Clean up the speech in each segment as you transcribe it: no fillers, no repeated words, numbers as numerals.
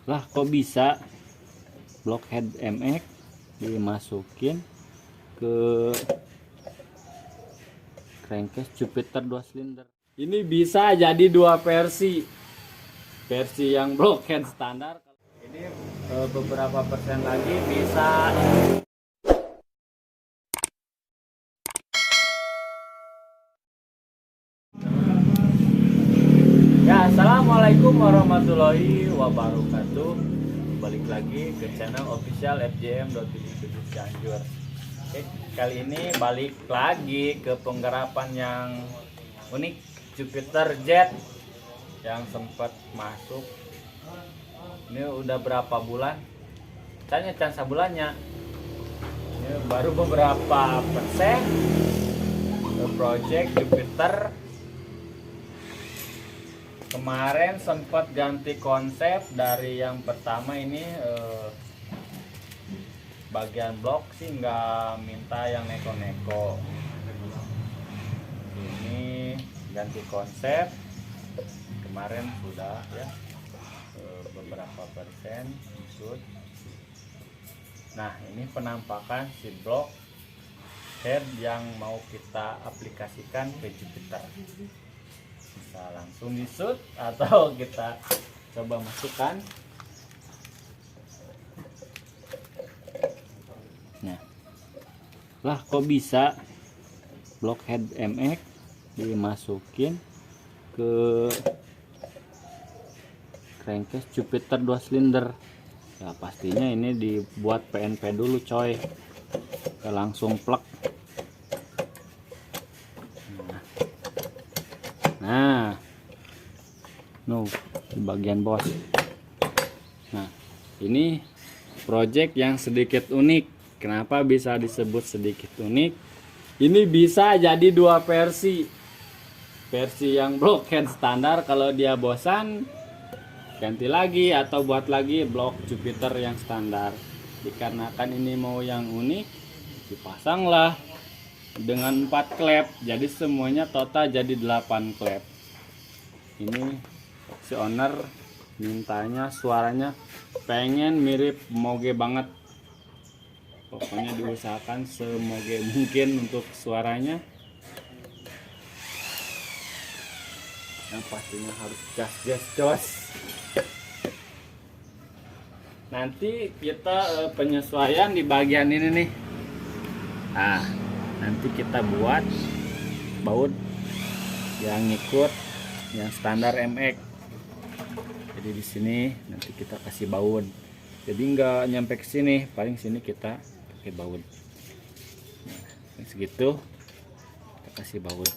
Lah kok bisa blockhead MX dimasukin ke crankcase Jupiter 2 silinder? Ini bisa jadi dua versi. Versi yang blockhead standar. Ini beberapa persen lagi bisa. Ya, assalamualaikum warahmatullahi wabarakatuh. Balik lagi ke channel official FJM.7 Cianjur. Oke, kali ini balik lagi ke penggarapan yang unik Jupiter Jet yang sempat masuk. Ini udah berapa bulan? Tanya bulannya. Ini baru beberapa persen ke project Jupiter. Kemarin sempat ganti konsep dari yang pertama ini bagian blok sih nggak minta yang neko-neko. Ini ganti konsep kemarin sudah ya beberapa persen shoot. Nah ini penampakan si blok head yang mau kita aplikasikan ke Jupiter. Bisa langsung di shoot atau kita coba masukkan. Nah, lah kok bisa blockhead MX dimasukin ke crankcase Jupiter 2 silinder? Ya pastinya ini dibuat PNP dulu coy. Kita langsung plug. Nah, di bagian bos. Nah, ini project yang sedikit unik. Kenapa bisa disebut sedikit unik? Ini bisa jadi dua versi. Versi yang blockhead standar, kalau dia bosan ganti lagi atau buat lagi blok Jupiter yang standar. Dikarenakan ini mau yang unik, dipasanglah dengan 4 klep, jadi semuanya total jadi 8 klep. Ini si owner mintanya suaranya pengen mirip moge banget, pokoknya diusahakan semoge mungkin untuk suaranya. Yang pastinya harus gas. Nanti kita penyesuaian di bagian ini nih. Nah, nanti kita buat baut yang ngikut yang standar MX. Jadi di sini nanti kita kasih baut. Jadi nggak nyampe ke sini, paling sini kita pakai baut. Nah, segitu kita kasih baut.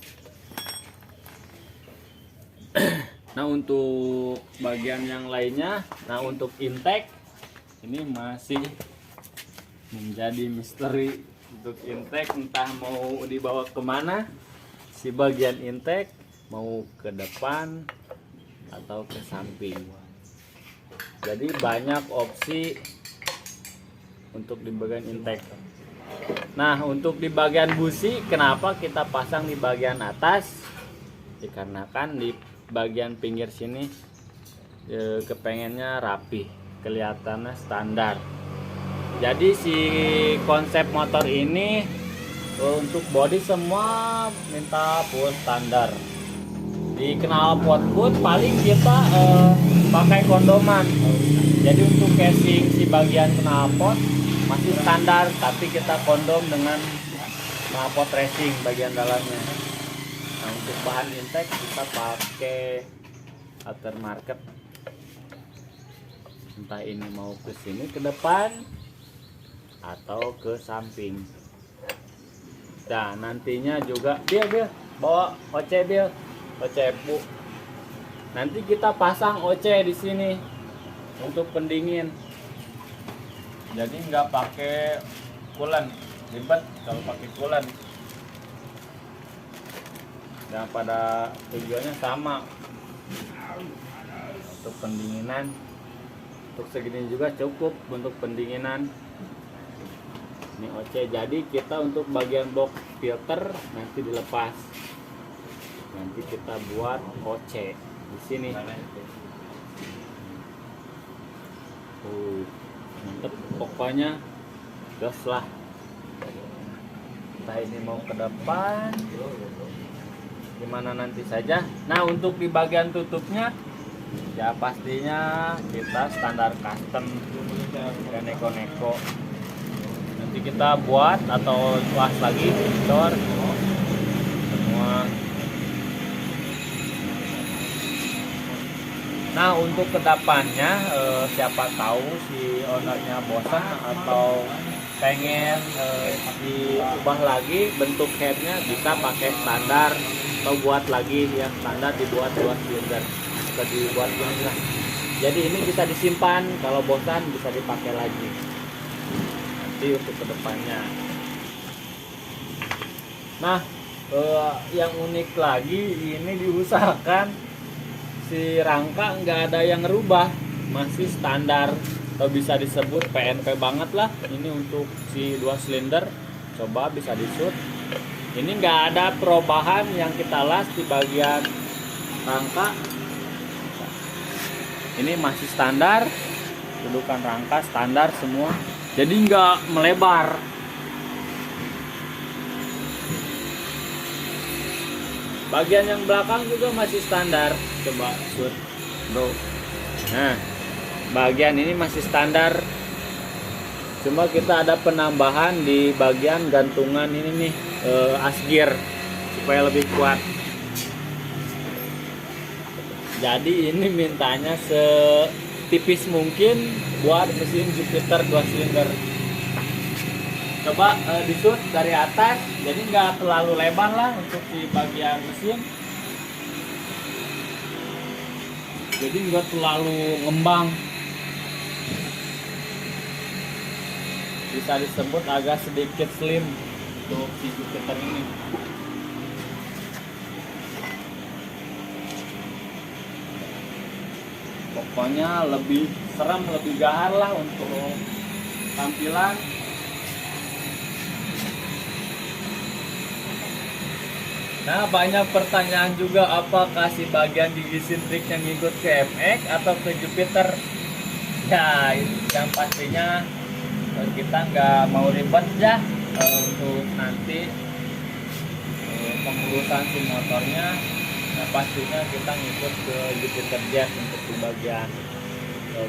Nah untuk bagian yang lainnya, nah untuk intake ini masih menjadi misteri. Untuk intake entah mau dibawa kemana si bagian intake, mau ke depan atau ke samping. Jadi banyak opsi untuk di bagian intake. Nah untuk di bagian busi, kenapa kita pasang di bagian atas? Dikarenakan di bagian pinggir sini kepengennya rapi, kelihatannya standar. Jadi si konsep motor ini untuk body semua minta full standar. Di knalpot pun paling kita pakai kondoman. Jadi untuk casing si bagian knalpot masih standar, tapi kita kondom dengan knalpot racing bagian dalamnya. Nah untuk bahan intake kita pakai aftermarket. Entah ini mau ke sini ke depan atau ke samping. Nah nantinya juga Bil bawa OC bu. Nanti kita pasang OC di sini untuk pendingin. Jadi nggak pakai coolant, ribet kalau pakai coolant. Dan pada tujuannya sama untuk pendinginan. Untuk segini juga cukup untuk pendinginan. Ini OC. Jadi kita untuk bagian blok filter nanti dilepas. Nanti kita buat OC di sini. mantep pokoknya, gas lah. Entah ini mau ke depan gimana nanti saja. Nah untuk di bagian tutupnya ya pastinya kita standar custom dan neko-neko. Nanti kita buat atau las lagi door semua. Nah untuk kedepannya siapa tahu si ownernya bosan atau pengen diubah lagi bentuk headnya, bisa pakai standar atau buat lagi yang standar dibuat 2 silinder atau dibuat gini lah. Jadi ini bisa disimpan, kalau bosan bisa dipakai lagi nanti untuk kedepannya. Nah yang unik lagi ini diusahakan si rangka nggak ada yang rubah, masih standar atau bisa disebut PNP banget lah. Ini untuk si 2 silinder, coba bisa disut. Ini nggak ada perubahan yang kita las di bagian rangka. Ini masih standar, dudukan rangka standar semua, jadi nggak melebar. Bagian yang belakang juga masih standar, coba shoot bro. Nah bagian ini masih standar, cuma kita ada penambahan di bagian gantungan ini nih, asgir supaya lebih kuat. Jadi ini mintanya setipis mungkin buat mesin Jupiter 2 silinder. Coba disut dari atas, jadi nggak terlalu lebar lah untuk di bagian mesin, jadi nggak terlalu ngembang, bisa disebut agak sedikit slim untuk si Jupiter ini. Pokoknya lebih serem, lebih gahar lah untuk tampilan. Nah banyak pertanyaan juga, apakah si bagian gigi sintrik yang ngikut ke MX atau ke Jupiter. Ya yang pastinya kita nggak mau ribet ya untuk nanti pengurusan si motornya. Nah pastinya kita ngikut ke Jupiter Jet untuk di bagian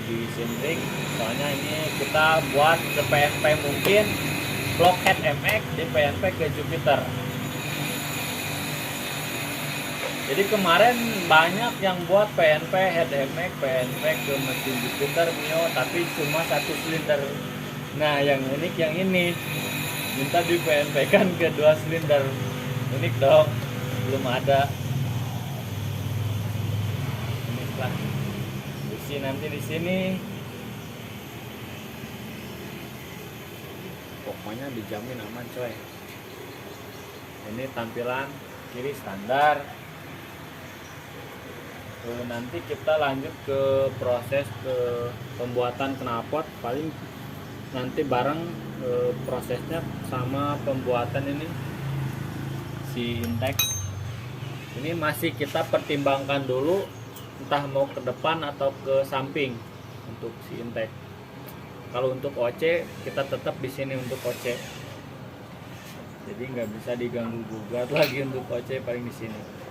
gigi sintrik. Soalnya ini kita buat ke PNP mungkin, blockhead MX di PNP ke Jupiter. Jadi kemarin banyak yang buat PNP head MX, PNP ke mesin Jupiter Mio, tapi cuma 1 silinder. Nah yang unik yang ini, minta di PNP kan ke 2 silinder. Unik dong, belum ada. Unik lah. Busi nanti di sini. Pokoknya dijamin aman coy. Ini tampilan kiri standar. Nanti kita lanjut ke proses ke pembuatan knalpot, paling nanti bareng prosesnya sama pembuatan ini si intake. Ini masih kita pertimbangkan dulu, entah mau ke depan atau ke samping untuk si intake. Kalau untuk OC kita tetap di sini untuk OC, jadi nggak bisa diganggu gugat lagi untuk OC, paling di sini.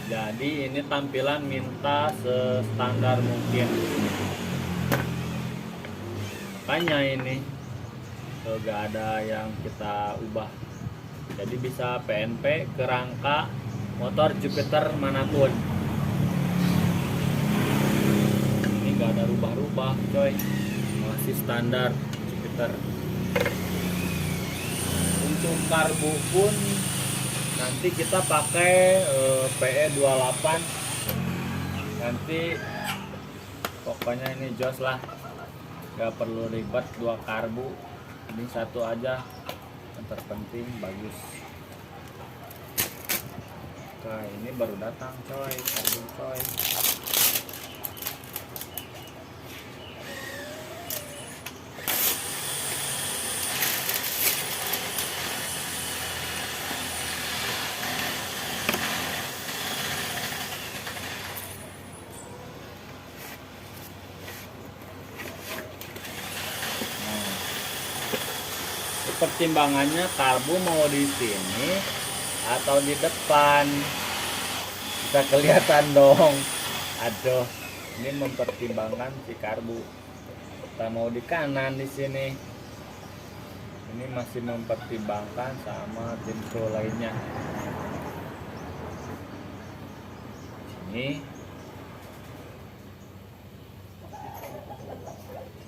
Jadi ini tampilan minta standar mungkin. Makanya ini gak ada yang kita ubah. Jadi bisa PNP ke rangka motor Jupiter manapun. Ini gak ada rubah-rubah coy, masih standar Jupiter. Untuk karbu pun nanti kita pakai PE28. Nanti pokoknya ini jos lah, gak perlu ribet 2 karbu, ini 1 aja yang terpenting bagus. Oke, ini baru datang coy, karbu coy. pertimbangannya karbu mau di sini atau di depan. Bisa kelihatan dong. Aduh, ini mempertimbangkan si karbu. Kita mau di kanan di sini. Ini masih mempertimbangkan sama tim pro lainnya. Ini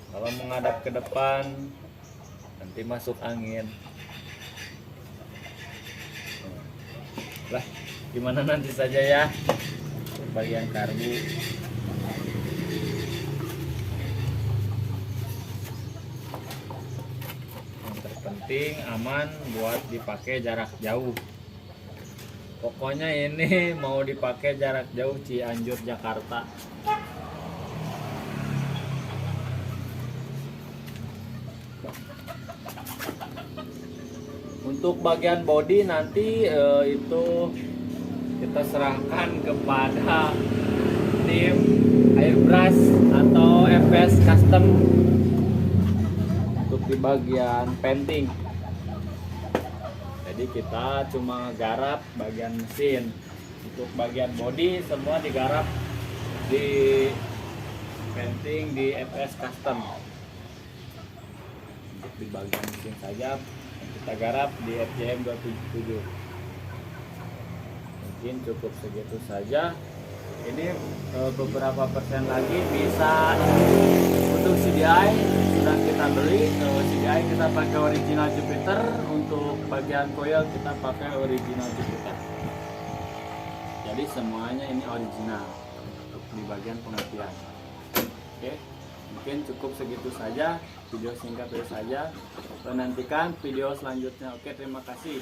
kalau menghadap ke depan nanti masuk angin. Lah, gimana nanti saja ya bagian karbu. Yang terpenting aman buat dipakai jarak jauh. Pokoknya ini mau dipakai jarak jauh Cianjur Jakarta. Untuk bagian bodi nanti itu kita serahkan kepada tim airbrush atau FS Custom untuk di bagian painting. Jadi kita cuma garap bagian mesin. Untuk bagian bodi semua digarap di painting di FS Custom. Untuk di bagian mesin saja kita garap di FJM 277. Mungkin cukup segitu saja. Ini beberapa persen lagi bisa. Untuk CDI sudah kita beli. CDI kita pakai original Jupiter. Untuk bagian coil kita pakai original Jupiter. Jadi semuanya ini original untuk di bagian pengertian. Oke, mungkin cukup segitu saja. Video singkat saja. Nantikan video selanjutnya. Oke, terima kasih.